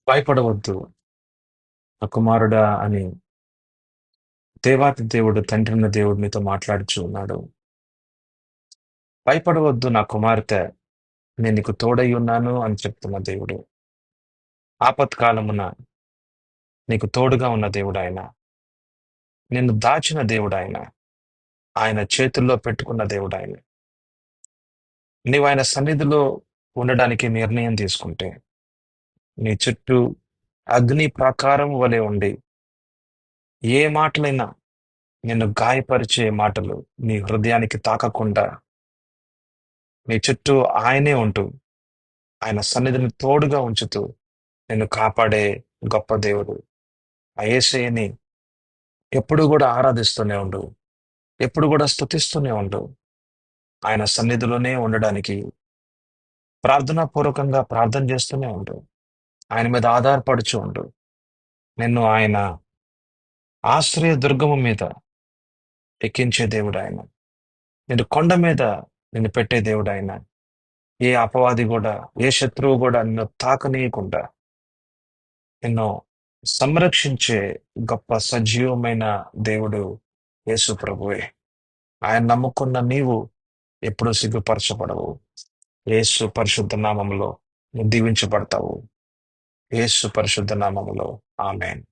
భయపడవద్దు నా కుమారుడా అని దేవాతి దేవుడు, తండ్రిన దేవుడు నీతో మాట్లాడుచు ఉన్నాడు. భయపడవద్దు నా కుమార్తె, నేను నీకు తోడై ఉన్నాను అని చెప్తున్న దేవుడు. ఆపత్కాలమున నీకు తోడుగా ఉన్న దేవుడు ఆయన. నిన్ను దాచిన దేవుడు ఆయన. ఆయన చేతుల్లో పెట్టుకున్న దేవుడు ఆయన. నీవు ఆయన సన్నిధిలో ఉండడానికి నిర్ణయం తీసుకుంటే, నీ చుట్టూ అగ్ని ప్రాకారం వలె ఉండి, ఏ మాటలైనా నిన్ను గాయపరిచే మాటలు నీ హృదయానికి తాకకుండా నీ చుట్టూ ఆయనే ఉంటూ, ఆయన సన్నిధిని తోడుగా ఉంచుతూ నిన్ను కాపాడే గొప్ప దేవుడు. ఆ యేసయ్యని ఎప్పుడు కూడా ఆరాధిస్తూనే ఉండు. ఎప్పుడు కూడా స్తుతిస్తూనే ఉండు. ఆయన సన్నిధిలోనే ఉండడానికి ప్రార్థనాపూర్వకంగా ప్రార్థన చేస్తూనే ఉండు. ఆయన మీద ఆధారపడుచు ఉండు. నిన్ను ఆయన ఆశ్రయ దుర్గము మీద ఎక్కించే దేవుడు ఆయన. నిన్ను కొండ మీద నిన్ను పెట్టే దేవుడు ఆయన. ఏ అపవాది కూడా, ఏ శత్రువు కూడా నిన్ను తాకనీయకుండా నిన్ను సంరక్షించే గొప్ప సజీవమైన దేవుడు యేసు ప్రభువే. ఆయన నమ్ముకున్న నీవు ఎప్పుడూ సిగ్గుపరచబడవు. యేసు పరిశుద్ధ నామములో నువ్వు దీవించబడతావు. యేసు పరిశుద్ధ నామములో ఆమేన్.